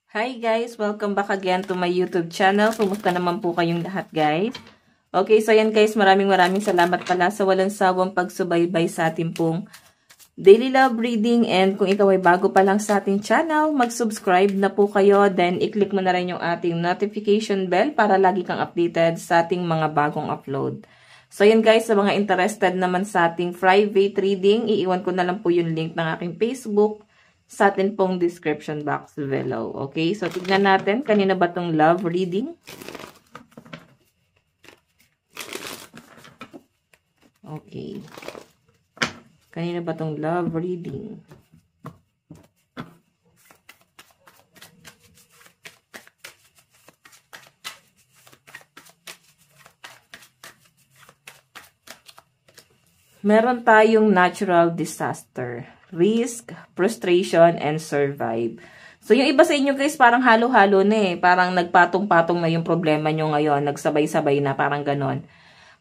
Hi guys! Welcome back again to my YouTube channel. Kumusta naman po kayong lahat guys? Okay, so yan guys, maraming salamat pala sa walang sawang pagsubaybay sa ating pong daily love reading. And kung ikaw ay bago pa lang sa ating channel, mag-subscribe na po kayo. Then, i-click mo na rin yung ating notification bell para lagi kang updated sa ating mga bagong upload. So yan guys, sa mga interested naman sa ating private reading, iiwan ko na lang po yung link ng aking Facebook sa atin pong description box below. Okay? So, tignan natin. Kanina ba itong love reading? Okay. Kanina ba itong love reading? Meron tayong natural disaster, risk, frustration, and survive. So, yung iba sa inyo guys, parang halo-halo na eh. Parang nagpatong-patong na yung problema nyo ngayon. Nagsabay-sabay na, parang ganon.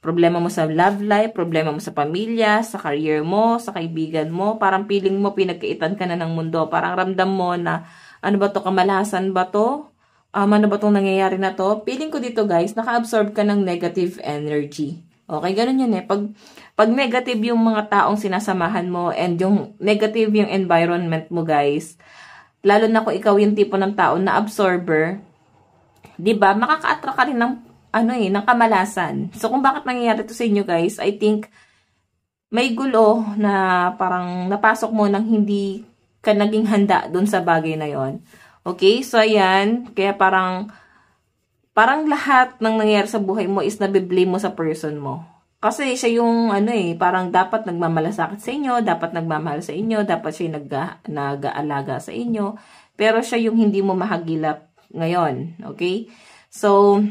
Problema mo sa love life, problema mo sa pamilya, sa career mo, sa kaibigan mo. Parang feeling mo, pinagkaitan ka na ng mundo. Parang ramdam mo na, ano ba to, kamalasan ba to? Ano ba tong nangyayari na to? Feeling ko dito guys, naka-absorb ka ng negative energy. Okay, ganun yun eh. Pag negative yung mga taong sinasamahan mo and yung negative yung environment mo guys, lalo na kung ikaw yung tipo ng tao na absorber, 'di ba? Makaka-attract ka rin ng ng kamalasan. So kung bakit nangyayari to sa inyo guys, I think may gulo na parang napasok mo nang hindi ka naging handa dun sa bagay na yon. Okay? So ayan, kaya parang lahat ng nangyayari sa buhay mo is nabiblame mo sa person mo. Kasi siya yung parang dapat nagmamalasakit sa inyo, dapat nagmamahal sa inyo, dapat siya nag-aalaga sa inyo, pero siya yung hindi mo mahagilap ngayon. Okay? So,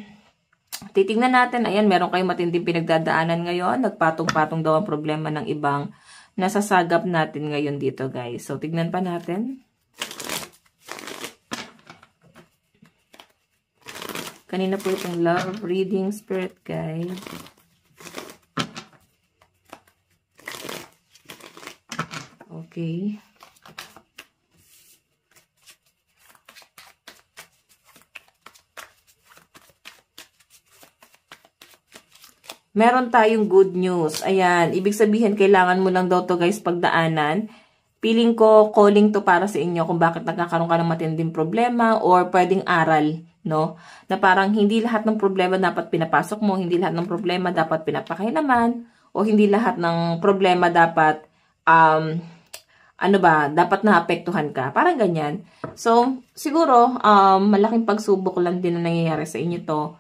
titingnan natin, ayan, meron kayong matinding pinagdadaanan ngayon, nagpatong-patong daw ang problema ng ibang nasasagap natin ngayon dito, guys. So, tignan pa natin. Kanina po itong love reading spirit guide. Okay. Meron tayong good news. Ayan, ibig sabihin kailangan mo lang daw to guys pagdaanan. Feeling ko calling to para sa inyo kung bakit nagkakaroon ka ng matinding problema or pwedeng aral, no? Na parang hindi lahat ng problema dapat pinapasok mo, hindi lahat ng problema dapat pinapakailaman, o hindi lahat ng problema dapat dapat naapektuhan ka. Parang ganyan. So, siguro malaking pagsubok lang din na nangyayari sa inyo to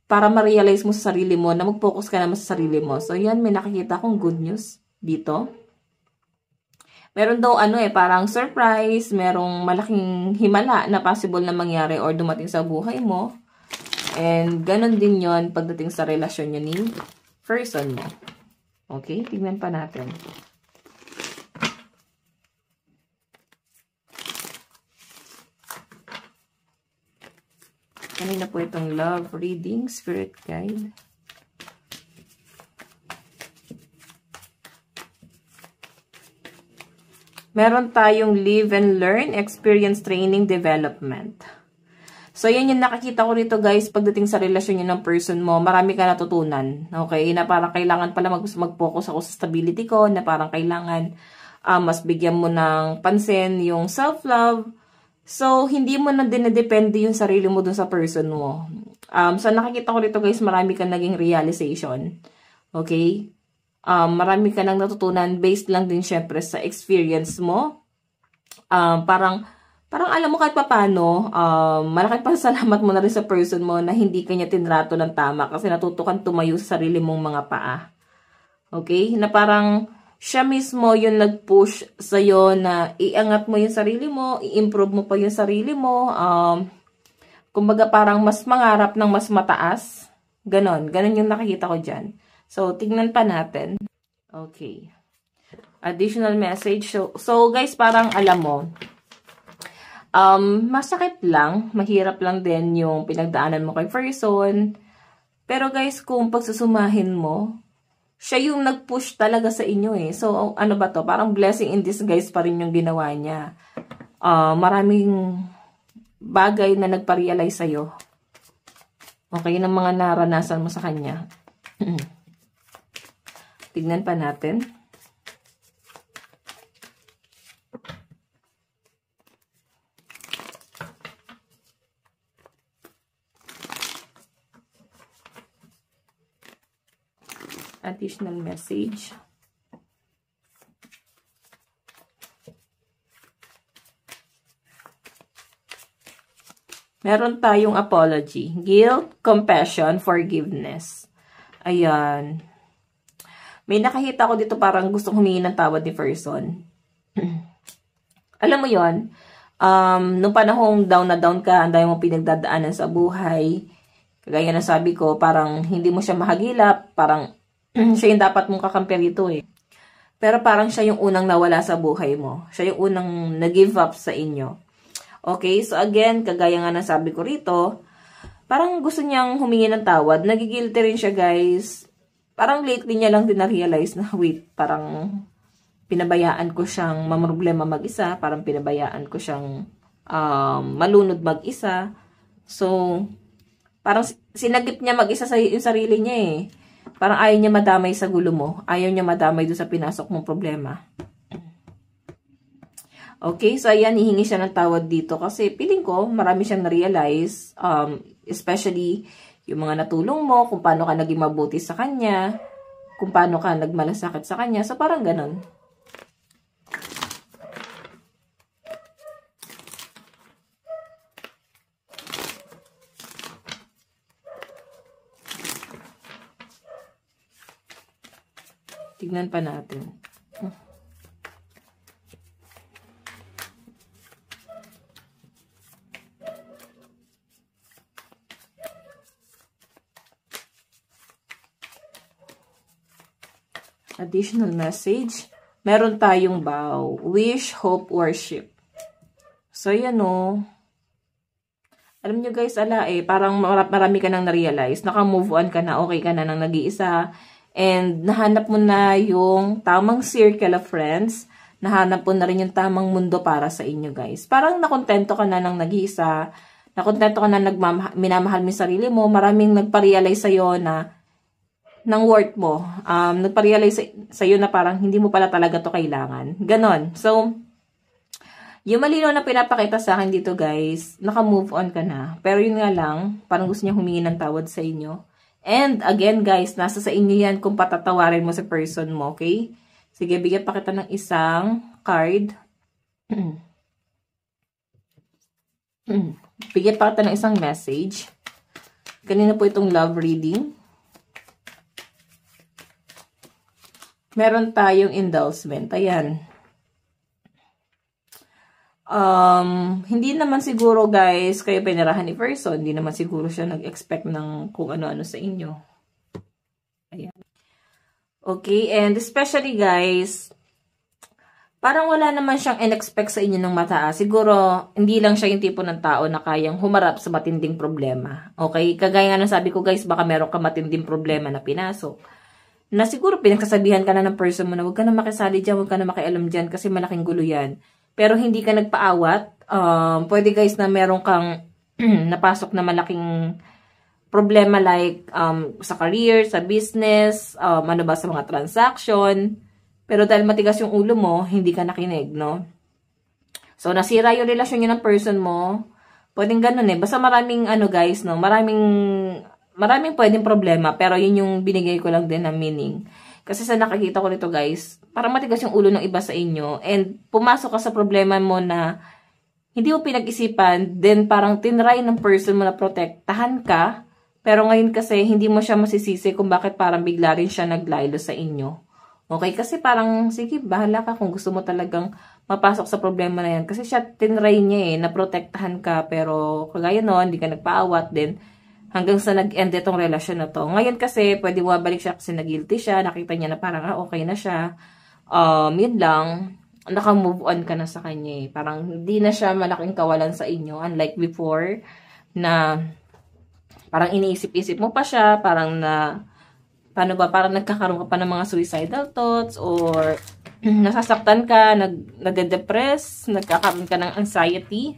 para ma-realize mo sa sarili mo na mag-focus ka naman sa sarili mo. So, yan, may nakikita akong good news dito. Meron daw parang surprise, merong malaking himala na possible na mangyari or dumating sa buhay mo. And ganon din yon pagdating sa relasyon nyo ni person mo. Okay, tignan pa natin. Kanina po itong love reading, spirit guide. Meron tayong live and learn, experience, training, development. So, yan yung nakakita ko rito guys, pagdating sa relasyon nyo ng person mo, marami ka natutunan. Okay? Na parang kailangan pala mag-focus ako sa stability ko, na parang kailangan mas bigyan mo ng pansin yung self-love. So, hindi mo na dinedepende yung sarili mo dun sa person mo. So, nakikita ko rito guys, marami kang naging realization. Okay? Marami ka nang natutunan based lang din syempre sa experience mo. Parang alam mo kahit paano, malaking pasalamat mo na rin sa person mo na hindi kanya tinrato ng tama kasi natuto kang tumayo sa sarili mong mga paa. Okay? Na parang siya mismo yung nag-push sa'yo na iangat mo yung sarili mo, i-improve mo pa yung sarili mo. Kumbaga parang mas mangarap ng mas mataas. Ganon yung nakikita ko dyan. So, tignan pa natin. Okay. Additional message. So guys, parang alam mo, masakit lang, mahirap lang din yung pinagdaanan mo kay person. Pero guys, kung pagsusumahin mo, siya yung nag-push talaga sa inyo eh. So, ano ba to? Parang blessing in disguise pa rin yung ginawa niya. Maraming bagay na nagpa-realize sa'yo. Okay, ng mga naranasan mo sa kanya. Tignan pa natin. Additional message. Meron tayong apology, guilt, compassion, forgiveness. Ayan. May nakakita ko dito parang gustong humingi ng tawad ni person. Alam mo yon, nung panahong down na down ka, ang dami mo pinagdadaanan sa buhay, kagaya na sabi ko, parang hindi mo siya mahagilap, parang siya yung dapat mong kakampi rito eh. Pero parang siya yung unang nawala sa buhay mo. Siya yung unang nag-give up sa inyo. Okay, so again, kagaya nga ng sabi ko rito, parang gusto niyang humingi ng tawad. Nagigilty rin siya, guys. Parang lately niya lang din na-realize na, wait, parang pinabayaan ko siyang mamroblema mag-isa. Parang pinabayaan ko siyang malunod mag-isa. So, parang sinagip niya mag-isa sa yung sarili niya eh. Parang ayaw niya madamay sa gulo mo. Ayaw niya madamay doon sa pinasok mong problema. Okay, so ayan, hihingi siya ng tawad dito kasi feeling ko marami siyang na-realize, especially yung mga natulong mo, kung paano ka naging mabuti sa kanya, kung paano ka nagmalasakit sa kanya. So parang ganon. Tignan pa natin. Additional message. Meron tayong vow. Wish, hope, worship. So, yan o. Alam nyo guys, parang marami ka nang na-realize. Naka-move on ka na, okay ka na nang nag-iisa. And nahanap mo na yung tamang circle of friends. Nahanap mo na rin yung tamang mundo para sa inyo guys. Parang nakontento ka na nang nag-iisa. Nakontento ka na minamahal mo yung sarili mo. Maraming nagpa-realize sa'yo na ng worth mo. Nagpa-realize sa'yo na parang hindi mo pala talaga to kailangan. Ganon. So, yung malinaw na pinapakita sa akin dito guys, naka-move on ka na. Pero yun nga lang, parang gusto niya humingi ng tawad sa inyo. And again guys, nasa sa inyo yan kung patatawarin mo sa person mo, okay? Sige, bigyan pa kita ng isang card. Bigyan pa kita ng isang message. Kanina po itong love reading. Meron tayong endowment. Ayan. Hindi naman siguro guys, kayo pinirahan ni person. Hindi naman siguro siya nag-expect ng kung ano-ano sa inyo. Ayan. Okay, and especially guys, parang wala naman siyang in-expect sa inyo ng mataas. Siguro, hindi lang siya yung tipo ng tao na kayang humarap sa matinding problema. Okay, kagaya nga ng sabi ko guys, baka meron ka matinding problema na pinasok. Na siguro pinagsasabihan ka na ng person mo na huwag ka na makisali dyan, huwag ka na makialam dyan kasi malaking gulo yan. Pero hindi ka nagpaawat. Pwede guys na meron kang napasok na malaking problema like sa career, sa business, ano ba sa mga transaction. Pero dahil matigas yung ulo mo, hindi ka nakinig, no? So, nasira yung relasyon niyo ng person mo. Pwedeng ganun eh. Basta maraming guys, no? Maraming pwedeng problema, pero yun yung binigay ko lang din na meaning. Kasi sa nakakita ko nito guys, parang matigas yung ulo ng iba sa inyo, and pumasok ka sa problema mo na hindi mo pinag-isipan, then parang tinry ng person mo na protektahan ka, pero ngayon kasi hindi mo siya masisisi kung bakit parang bigla rin siya naglaylo sa inyo. Okay, kasi parang, sige, bahala ka kung gusto mo talagang mapasok sa problema na yan. Kasi siya tinry niya na protektahan ka, pero kagaya noon, hindi ka nagpaawat din. Hanggang sa nag-end itong relasyon na to. Ngayon kasi, pwede bumabalik siya kasi nag-guilty siya. Nakita niya na parang, okay na siya. Yun lang. Naka-move on ka na sa kanya. Parang, hindi na siya malaking kawalan sa inyo. Unlike before, na parang iniisip-isip mo pa siya. Parang paano ba? Parang nagkakaroon ka pa ng mga suicidal thoughts or nasasaktan ka, nag-depress, nagkakaroon ka ng anxiety.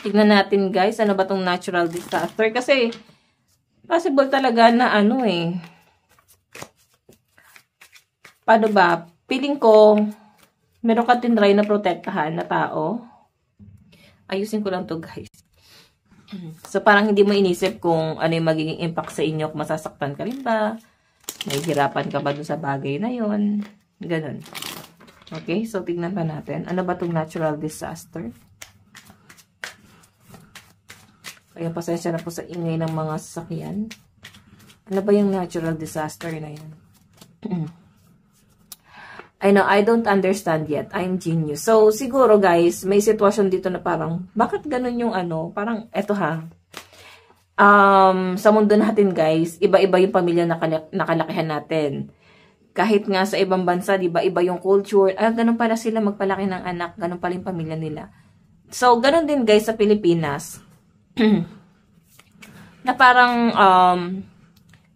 Tignan natin guys, ano ba tong natural disaster? Kasi, possible talaga na ano paano ba? Feeling ko, meron ka tinry na protektahan na tao. Ayusin ko lang to guys. So, parang hindi mo inisip kung ano yung magiging impact sa inyo, kung masasaktan ka rin ba? Nahihirapan ka ba dun sa bagay na yon? Ganon. Okay, so tignan pa natin. Ano ba tong natural disaster? Kaya pasensya na po sa ingay ng mga sasakyan. Ano ba yung natural disaster na yan? I know, I don't understand yet. I'm genius. So, siguro guys, may sitwasyon dito na parang, bakit ganun yung ano? Parang, eto ha. Sa mundo natin guys, iba-iba yung pamilya na nakalakihan natin. Kahit nga sa ibang bansa, di ba, iba yung culture. Ganun pala sila magpalaki ng anak. Ganun pala yung pamilya nila. So, ganun din guys sa Pilipinas. Na parang,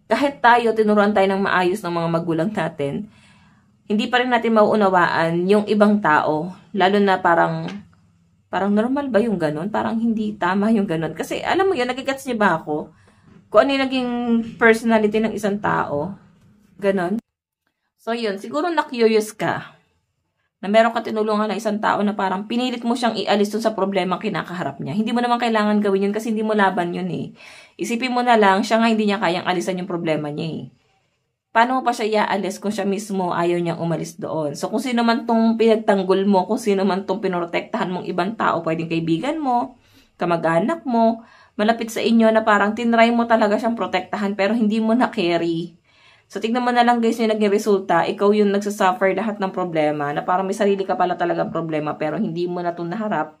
kahit tayo, tinuruan tayo ng maayos ng mga magulang natin, hindi pa rin natin mauunawaan yung ibang tao. Lalo na parang normal ba yung ganun? Parang hindi tama yung ganun. Kasi, alam mo yun, nagigets niyo ba ako? Kung ano yung naging personality ng isang tao. Ganun. So, yun. Siguro na-curious ka na meron ka tinulungan na isang tao na parang pinilit mo siyang ialis dun sa problema kinakaharap niya. Hindi mo naman kailangan gawin yun kasi hindi mo laban yun Isipin mo na lang, siya nga hindi niya kayang alisan yung problema niya Paano mo pa siya iaalis kung siya mismo ayaw niyang umalis doon? So, kung sino man tong pinagtanggol mo, kung sino man tong pinoprotektahan mong ibang tao, pwedeng kaibigan mo, kamag-anak mo, malapit sa inyo na parang tinry mo talaga siyang protektahan pero hindi mo na-carry. So, tignan mo na lang guys yung naging resulta. Ikaw yung nagsasuffer lahat ng problema na parang may sarili ka pala talagang problema pero hindi mo na ito naharap.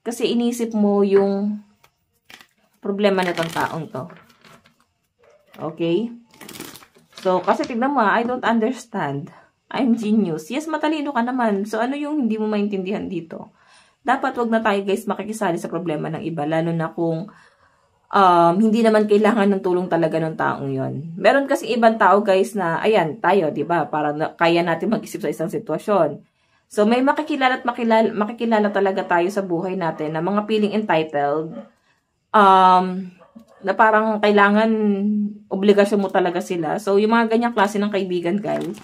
Kasi inisip mo yung problema na itong taong to. Okay? So, kasi tignan mo, I don't understand. I'm genius. Yes, matalino ka naman. So, ano yung hindi mo maintindihan dito? Dapat wag na tayo guys makikisali sa problema ng iba. Lalo na kung hindi naman kailangan ng tulong talaga ng taong yon. Meron kasi ibang tao guys na, ayan, tayo, di ba? Para kaya natin mag-isip sa isang sitwasyon. So, may makikilala at makikilala talaga tayo sa buhay natin na mga feeling entitled, na parang kailangan, obligasyon mo talaga sila. So, yung mga ganyang klase ng kaibigan guys,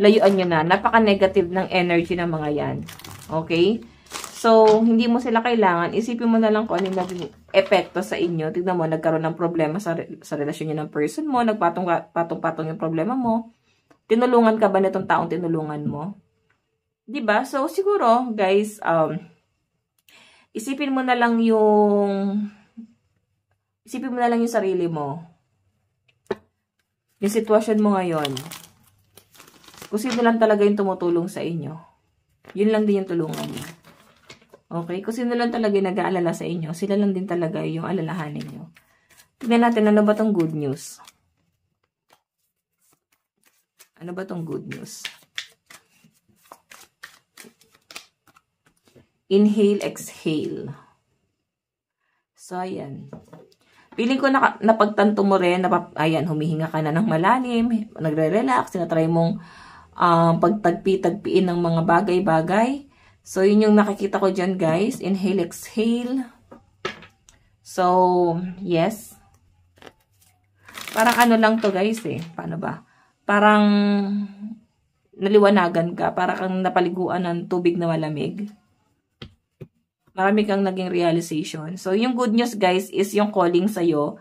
layuan nyo na. Napaka-negative ng energy ng mga yan. Okay? So, hindi mo sila kailangan. Isipin mo na lang kung ano yung naging epekto sa inyo. Tignan mo, nagkaroon ng problema sa relasyon nyo ng person mo. Nagpatong-patong yung problema mo. Tinulungan ka ba nitong taong tinulungan mo? Diba? So, siguro, guys, isipin mo na lang yung sarili mo. Yung sitwasyon mo ngayon. Kung sino lang talaga yung tumutulong sa inyo. Yun lang din yung tulungan niyo. Okay? Kung sino lang talaga yung nag-aalala sa inyo, sila lang din talaga yung alalahanin nyo. Tignan natin, ano ba tong good news? Ano ba tong good news? Inhale, exhale. So, ayan. Feeling ko napagtanto mo rin, ayan, humihinga ka na ng malalim, nagre-relax, tinatry mong pagtagpi-tagpiin ng mga bagay-bagay. So, yun yung nakikita ko dyan, guys. Inhale, exhale. So, yes. Parang ano lang to, guys, Paano ba? Parang naliwanagan ka. Parang kang napaliguan ng tubig na malamig. Marami kang naging realization. So, yung good news, guys, is yung calling sa'yo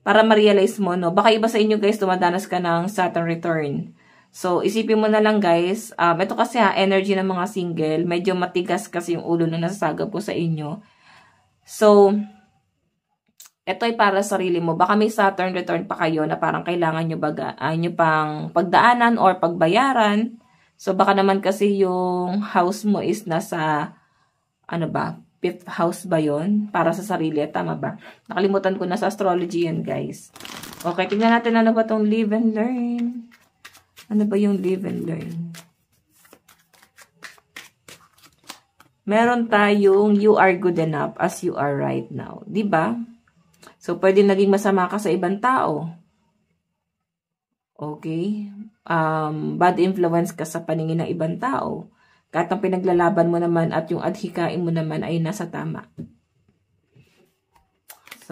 para ma-realize mo, no? Baka iba sa inyo, guys, dumadanas ka ng Saturn return. So, isipin mo na lang guys, ito kasi energy ng mga single, medyo matigas kasi yung ulo na nasasagap po sa inyo. So, ito ay para sa sarili mo. Baka may Saturn return pa kayo na parang kailangan nyo pang pagdaanan or pagbayaran. So, baka naman kasi yung house mo is nasa, ano ba, 5th house ba yon para sa sarili? Tama ba? Nakalimutan ko na sa astrology yan guys. Okay, tignan natin ano ba tong live and learn. Ano ba yung live and learn? Meron tayong you are good enough as you are right now. Diba? So, pwede naging masama ka sa ibang tao. Okay? Bad influence ka sa paningin ng ibang tao. Kahit ang pinaglalaban mo naman at yung adhikain mo naman ay nasa tama.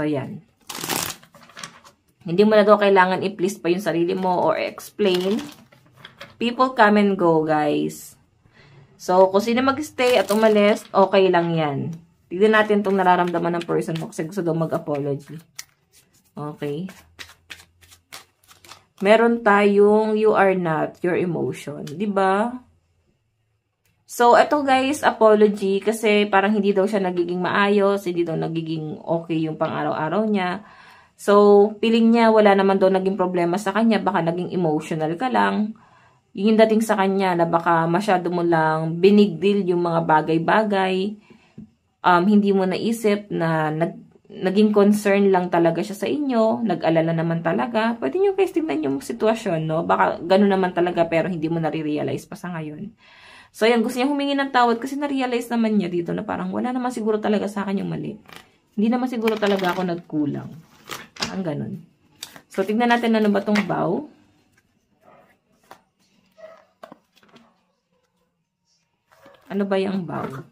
So, yan. Hindi mo na daw kailangan i-please pa yung sarili mo or explain. People come and go, guys. So, kung sino mag-stay at umalis, okay lang yan. Tignan natin itong nararamdaman ng person mo kasi gusto daw mag-apology. Okay. Meron tayong you are not your emotion. Diba? So, ito guys, apology kasi parang hindi daw siya nagiging maayos, hindi daw nagiging okay yung pang-araw-araw niya. So, feeling niya wala naman daw naging problema sa kanya, baka naging emotional ka lang. Yung dating sa kanya na baka masyado mo lang binigdil yung mga bagay-bagay. Hindi mo naisip na naging concern lang talaga siya sa inyo. Nag-alala naman talaga. Pwede nyo guys tingnan yung sitwasyon, no? Baka gano'n naman talaga pero hindi mo nare-realize pa sa ngayon. So, yan. Gusto niya humingi ng tawad kasi na-realize naman niya dito na parang wala naman siguro talaga sa akin yung mali. Hindi naman siguro talaga ako nagkulang. Parang gano'n. So, tignan natin ano ba tong vow. Ano ba yung vow?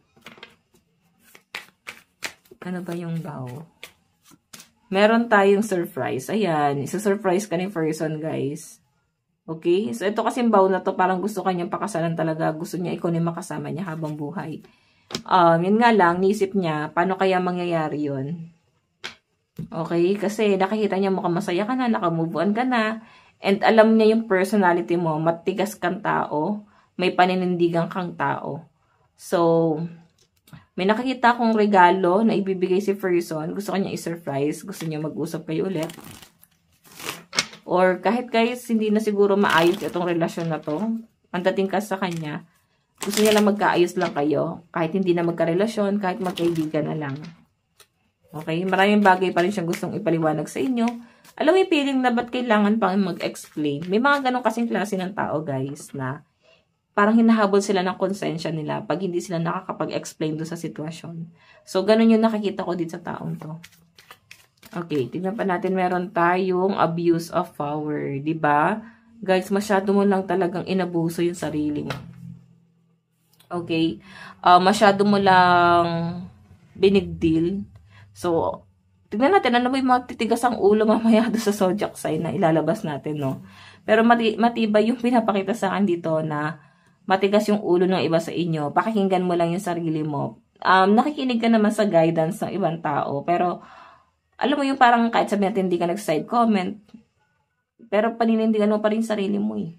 Ano ba yung vow? Meron tayong surprise. Ayan, isa-surprise ka ni person, guys. Okay? So, ito kasing vow na to, parang gusto kanyang pakasalan talaga. Gusto niya ikaw na makasama niya habang buhay. Yun nga lang, niisip niya, paano kaya mangyayari yun? Okay? Kasi nakikita niya mukhang masaya ka na, nakamove on ka na, and alam niya yung personality mo, matigas kang tao, may paninindigan kang tao. So, may nakikita akong regalo na ibibigay si person. Gusto kanya i-surprise. Gusto niya mag-usap kayo ulit. Or kahit guys, hindi na siguro maayos itong relasyon na to. Ang dating ka sa kanya, gusto niya lang magkaayos lang kayo. Kahit hindi na magkarelasyon, kahit magkaibigan na lang. Okay? Maraming bagay pa rin siyang gustong ipaliwanag sa inyo. Alam mo yung feeling na ba't kailangan pang mag-explain? May mga ganong kasing klase ng tao guys na parang hinahabol sila ng konsensya nila pag hindi sila nakakapag-explain doon sa sitwasyon. So, ganun yung nakikita ko dito sa taong to. Okay, tignan pa natin. Meron tayong abuse of power. Diba? Guys, masyado mo lang talagang inabuso yung sarili mo. Okay? Masyado mo lang binigdil. So, tignan natin. Ano ba yung matitigas ang ulo mamaya doon sa zodiac sign na ilalabas natin, no? Pero matibay yung pinapakita sa akin dito na matigas yung ulo ng iba sa inyo. Pakikinggan mo lang yung sarili mo. Nakikinig ka naman sa guidance ng ibang tao. Pero, alam mo yung parang kahit sabi natin hindi ka nag-side comment. Pero paninindigan mo pa rin sarili mo eh.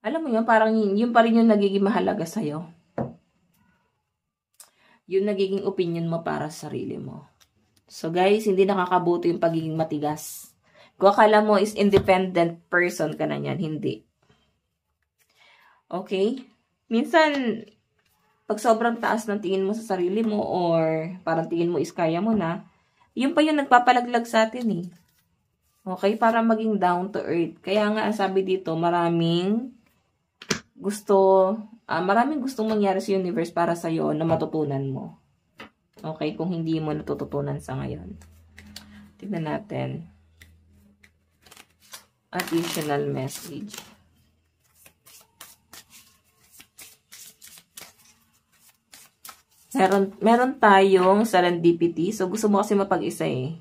Alam mo yun, parang yun pa rin yung nagiging mahalaga sa'yo. Yung nagiging opinion mo para sa sarili mo. So guys, hindi nakakabuto yung pagiging matigas. Kung akala mo is independent person ka na yan, hindi. Okay? Minsan, pag sobrang taas ng tingin mo sa sarili mo or parang tingin mo is kaya mo na, yun pa yung nagpapalaglag sa atin eh. Okay? Para maging down to earth. Kaya nga, sabi dito, maraming gustong mangyari sa universe para sa'yo na matutunan mo. Okay? Kung hindi mo natututunan sa ngayon. Tignan natin. Additional message. Meron tayong serendipity. So, gusto mo kasi mapag-isa eh.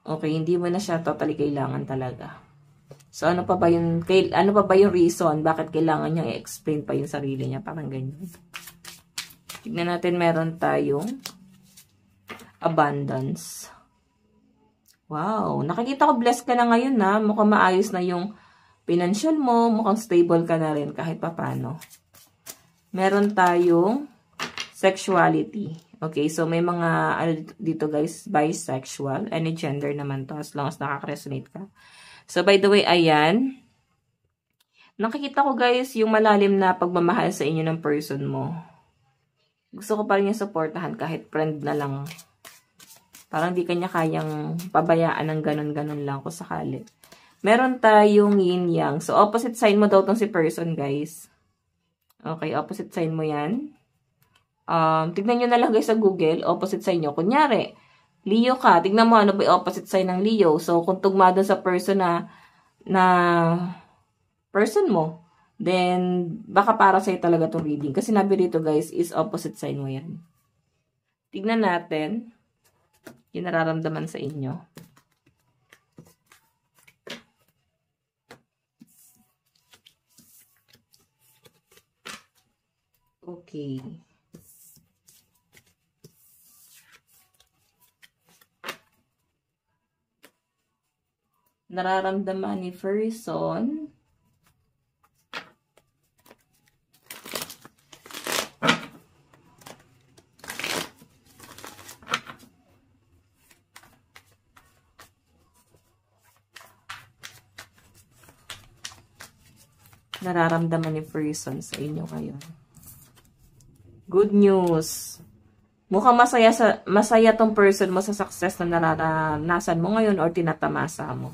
Okay, hindi mo na siya totally kailangan talaga. So, ano pa ba yung reason bakit kailangan niyang i-explain pa yung sarili niya? Parang ganyan. Tignan natin, meron tayong abundance. Wow, nakikita ko blessed ka na ngayon na. Mukhang maayos na yung financial mo. Mukhang stable ka na rin kahit papano. Meron tayong sexuality. Okay, so may mga, dito guys, bisexual. Any gender naman to, as long as nakaka-resonate ka. So, by the way, ayan. Nakikita ko guys, yung malalim na pagmamahal sa inyo ng person mo. Gusto ko pa rin yung supportahan kahit friend na lang. Parang di kanya kayang pabayaan ng ganun-ganun lang kung sakali. Meron tayong yin-yang. So, opposite sign mo daw tong si person, guys. Okay, opposite sign mo yan. Tignan nyo na lang guys sa Google, opposite sign nyo. Kunyari, Leo ka, tignan mo ano ba yung opposite sign ng Leo. So, kung tugma doon sa person na person mo, then, baka para sa'yo talaga itong reading. Kasi nabi dito guys, is opposite sign mo yan. Tignan natin. Yung nararamdaman sa inyo. Okay. Nararamdaman ni person. Nararamdaman ni person sa inyo ngayon. Good news. Mukhang masaya tong person mo sa success na naranasan mo ngayon or tinatamasa mo.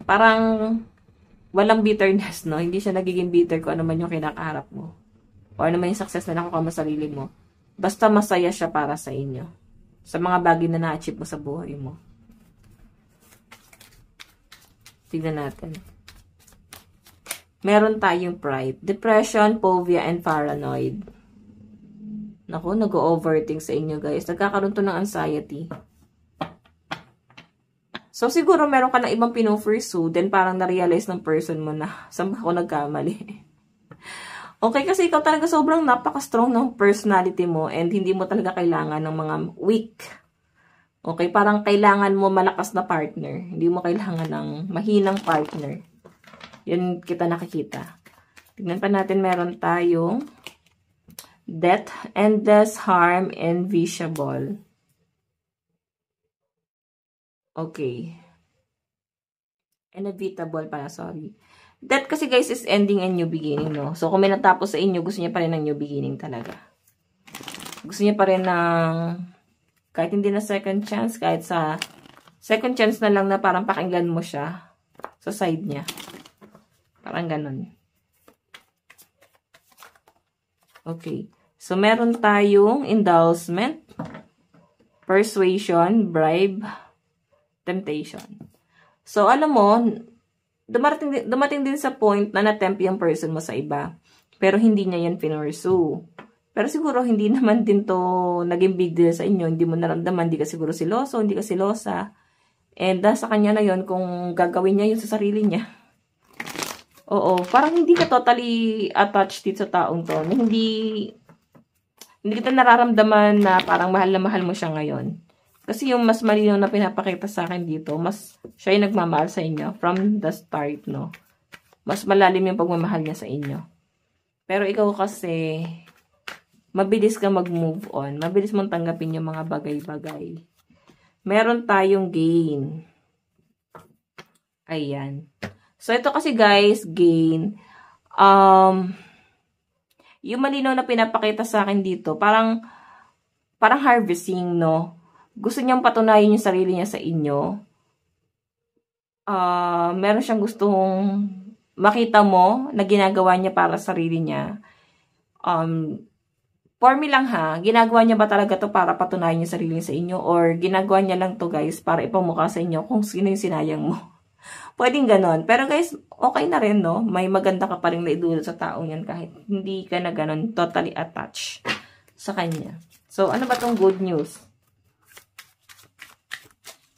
Parang walang bitterness, no? Hindi siya nagiging bitter kung ano man yung kinakaharap mo. O ano man yung success na nakuha mo sa sarili mo. Basta masaya siya para sa inyo. Sa mga bagay na na-achieve mo sa buhay mo. Tignan natin. Meron tayong pride, depression, phobia, and paranoid. Naku, nag-overthink sa inyo guys. Nagkakaroon to ng anxiety. So, siguro meron ka na ibang pino-pursue, then parang na-realize ng person mo na saan ako nagkamali. Okay, kasi ikaw talaga sobrang napaka-strong ng personality mo and hindi mo talaga kailangan ng mga weak. Okay, parang kailangan mo malakas na partner. Hindi mo kailangan ng mahinang partner. Yun kita nakikita. Tignan pa natin, meron tayong death, endless, harm, invisible. Okay. Inevitable pala, sorry. Death kasi guys is ending and new beginning, no? So kung may natapos sa inyo, gusto niya pa rin ng new beginning talaga. Gusto niya pa rin ng, kahit hindi na second chance, kahit sa second chance na lang na parang pakinggan mo siya sa side niya. Parang ganun. Okay. So, meron tayong indulgement, persuasion, bribe, temptation. So, alam mo, dumating din sa point na natempt yung person mo sa iba. Pero hindi niya yan pinursue. Pero siguro, hindi naman din to naging big deal sa inyo. Hindi mo naramdaman, hindi ka siguro siloso, hindi ka silosa. And sa kanya na yon kung gagawin niya yun sa sarili niya. Oo, parang hindi ka totally attached dito sa taong to. Hindi kita nararamdaman na parang mahal na mahal mo siya ngayon. Kasi yung mas malinaw na pinapakita sa akin dito, mas siya yung nagmamahal sa inyo from the start, no? Mas malalim yung pagmamahal niya sa inyo. Pero ikaw kasi, mabilis ka mag-move on. Mabilis mong tanggapin yung mga bagay-bagay. Meron tayong gain. Ayan. So, ito kasi guys, gain, yung malinaw na pinapakita sa akin dito, parang harvesting, no? Gusto niyang patunayan yung sarili niya sa inyo. Meron siyang gustong makita mo na ginagawa niya para sa sarili niya. For me lang ha, ginagawa niya ba talaga to para patunayan yung sarili niya sa inyo? Or ginagawa niya lang to guys para ipamukha sa inyo kung sino yung sinayang mo? Pwedeng ganon. Pero guys, okay na rin, no? May maganda ka pa rin naidulot sa taong yan kahit hindi ka na ganon totally attached sa kanya. So, ano ba tong good news?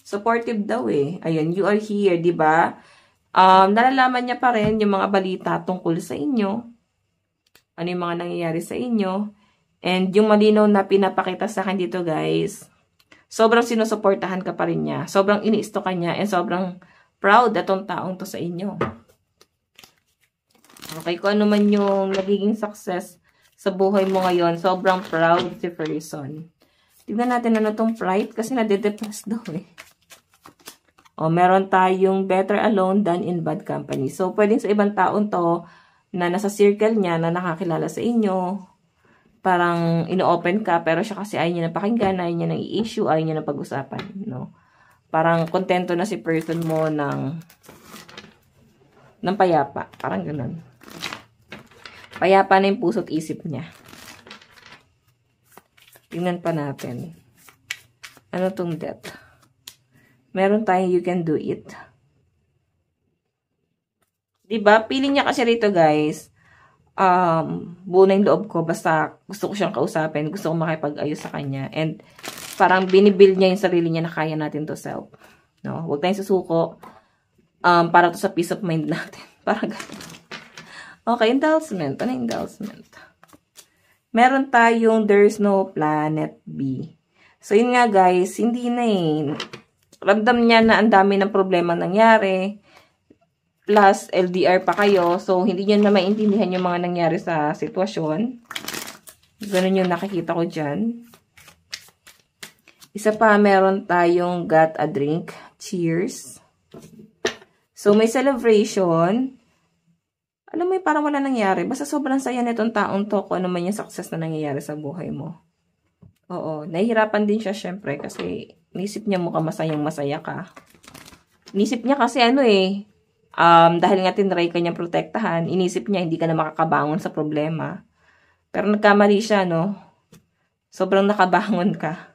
Supportive daw eh. Ayun, you are here, di ba? Nalalaman niya pa rin yung mga balita tungkol sa inyo. Ano yung mga nangyayari sa inyo. And yung malinaw na pinapakita sa akin dito, guys, sobrang sinusuportahan ka pa rin niya. Sobrang iniisto ka niya and sobrang proud atong taong to sa inyo. Okay, kung ano man yung nagiging success sa buhay mo ngayon, sobrang proud si person. Tignan natin ano tong pride kasi nade-depress daw eh. O, meron tayong better alone than in bad company. So, pwedeng sa ibang taon to na nasa circle niya na nakakilala sa inyo. Parang ino-open ka pero siya kasi ayaw niya na pakinggan, ayaw niya na i-issue, ayaw niya na pag-usapan. No? Parang kontento na si person mo ng payapa. Parang ganun. Payapa na yung puso't isip niya. Tingnan pa natin. Ano tong death? Meron tayong you can do it. Diba? Feeling niya kasi rito guys, buo na yung loob ko. Basta gusto ko siyang kausapin. Gusto ko makipag-ayos sa kanya. And parang binibuild niya yung sarili niya na kaya natin to self. No? Huwag tayong susuko. Para to sa peace of mind natin. Para ganun. Okay, endorsement. Ano yung endorsement? Meron tayong there's no planet B. So, yun nga guys, hindi na eh. Ramdam niya na ang dami ng problema nangyari. Plus, LDR pa kayo. So, hindi niya na maintindihan yung mga nangyari sa sitwasyon. Ganun yung nakikita ko dyan. Isa pa, meron tayong got a drink. Cheers. So, may celebration. Alam mo, parang wala nangyari. Basta sobrang saya nitong taong to kung ano man yung success na nangyayari sa buhay mo. Oo, nahihirapan din siya syempre kasi nisip niya mukhang masayang-masaya ka. Nisip niya kasi dahil nga tinry ka niyang protektahan, inisip niya hindi ka na makakabangon sa problema. Pero nagkamali siya, no? Sobrang nakabangon ka.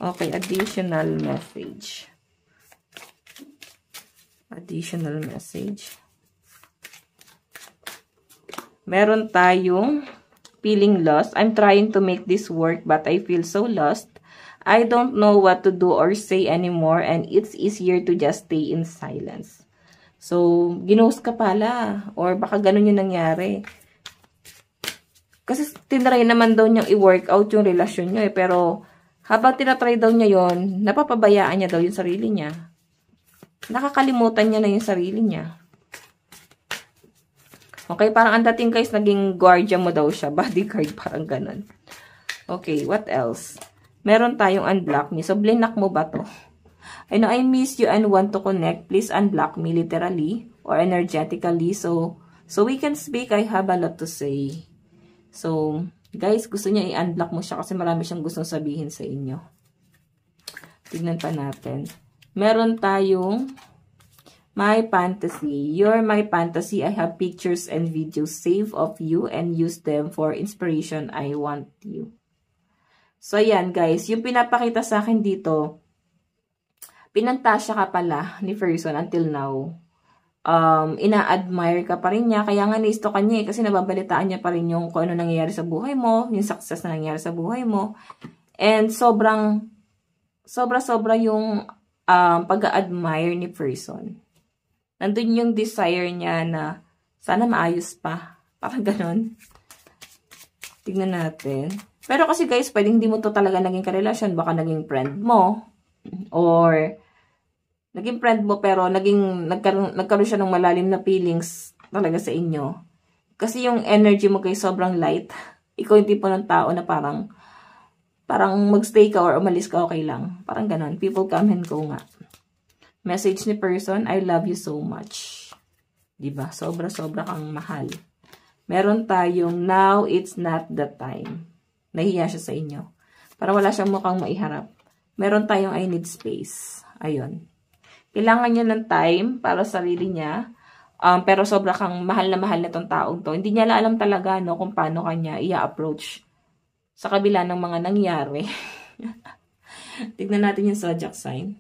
Okay, additional message. Additional message. Meron tayong feeling lost. I'm trying to make this work but I feel so lost. I don't know what to do or say anymore and it's easier to just stay in silence. So, ginost ka pala or baka ganun yung nangyari. Kasi tinry naman daw niyang i-work out yung relasyon niyo pero habang tinatry daw niya yon, napapabayaan niya daw yung sarili niya. Nakakalimutan niya na yung sarili niya. Okay, parang ang dating guys, naging guardian mo daw siya. Bodyguard, parang ganun. Okay, what else? Meron tayong unblock me. So, blinak mo ba to? I know I miss you and want to connect. Please unblock me literally or energetically. So we can speak. I have a lot to say. So, guys, gusto niya i-unblock mo siya kasi marami siyang gustong sabihin sa inyo. Tignan pa natin. Meron tayong my fantasy. You're my fantasy. I have pictures and videos saved of you and use them for inspiration. I want you. So, ayan guys. Yung pinapakita sa akin dito, pinantasya ka pala ni person until now. Ina-admire ka pa rin niya. Kaya nga nisto ka niya kasi nababalitaan niya pa rin yung kung ano nangyayari sa buhay mo, yung success na nangyayari sa buhay mo. And sobra yung pag-admire ni person. Nandun yung desire niya na sana maayos pa. Parang ganon. Tignan natin. Pero kasi guys, pwedeng hindi mo to talaga naging karelasyon. Baka naging friend mo. Or naging friend mo pero nagkaroon siya ng malalim na feelings talaga sa inyo. Kasi yung energy mo kay sobrang light. Ikaw yung tipo ng tao na parang magstay ka or umalis ka, okay lang. Parang ganon. People come and go nga. Message ni person, I love you so much. Diba? Sobra-sobra kang mahal. Meron tayong, now it's not the time. Nahiya siya sa inyo. Para wala siyang mukhang maiharap. Meron tayong, I need space. Ayun. Kailangan niya ng time para sa sarili niya. Pero sobra kang mahal na itong taong to. Hindi niya alam talaga kung paano kanya i-approach sa kabila ng mga nangyari. Tignan natin yung zodiac sign.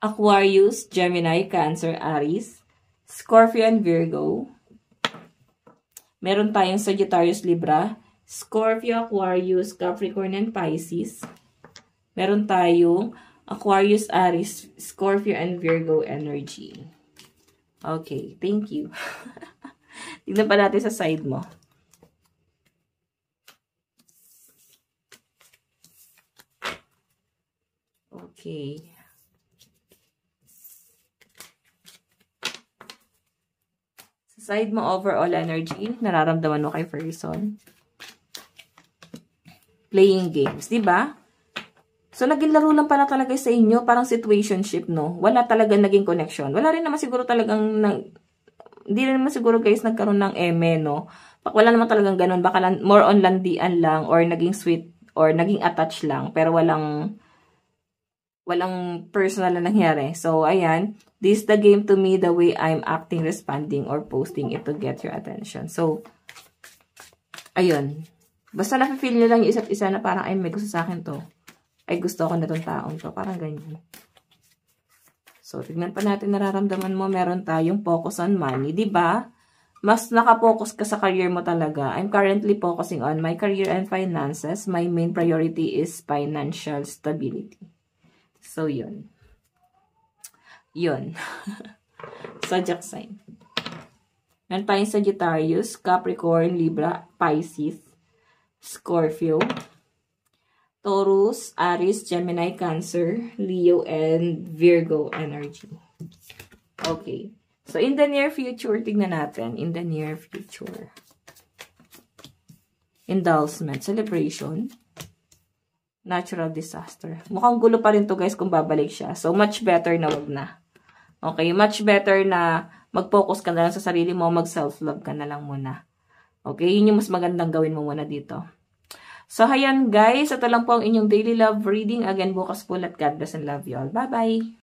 Aquarius, Gemini, Cancer, Aries, Scorpio, and Virgo. Meron tayong Sagittarius, Libra, Scorpio, Aquarius, Capricorn, and Pisces. Meron tayong Aquarius, Aries, Scorpio, and Virgo energy. Okay, thank you. Tignan pa natin sa side mo. Okay. Sa side mo, overall energy, nararamdaman mo kay person. Playing games, di ba? So, naging laro lang pala talaga sa inyo, parang situationship, no? Wala talaga naging connection. Wala rin naman siguro talagang, hindi rin naman siguro guys nagkaroon ng eme, no? Wala naman talagang ganun. Baka lang, more on landian lang, or naging sweet, or naging attached lang, pero walang personal na nangyari. So, ayan. This is the game to me, the way I'm acting, responding, or posting it to get your attention. So, ayun. Basta na-feel nyo lang yung isa't isa na parang, ay, may gusto sa akin to. Ay, gusto ko na tong taong to. Parang ganyan. So, tignan pa natin nararamdaman mo. Meron tayong focus on money. Diba? mas nakapokus ka sa career mo talaga. I'm currently focusing on my career and finances. My main priority is financial stability. So, yun. Yun. Zodiac sign. Meron tayong Sagittarius, Capricorn, Libra, Pisces, Scorpio, Taurus, Aries, Gemini, Cancer, Leo, and Virgo energy. Okay. So, in the near future, tignan natin. In the near future. Indulgement, celebration, natural disaster. Mukhang gulo pa rin to guys kung babalik siya. So, much better na wag na. Okay, much better na mag-focus ka na lang sa sarili mo, mag-self-love ka na lang muna. Okay, yun yung mas magandang gawin mo muna dito. So, ayan guys, ito lang po ang inyong daily love reading. Again, bukas po, let God bless and love you all. Bye-bye!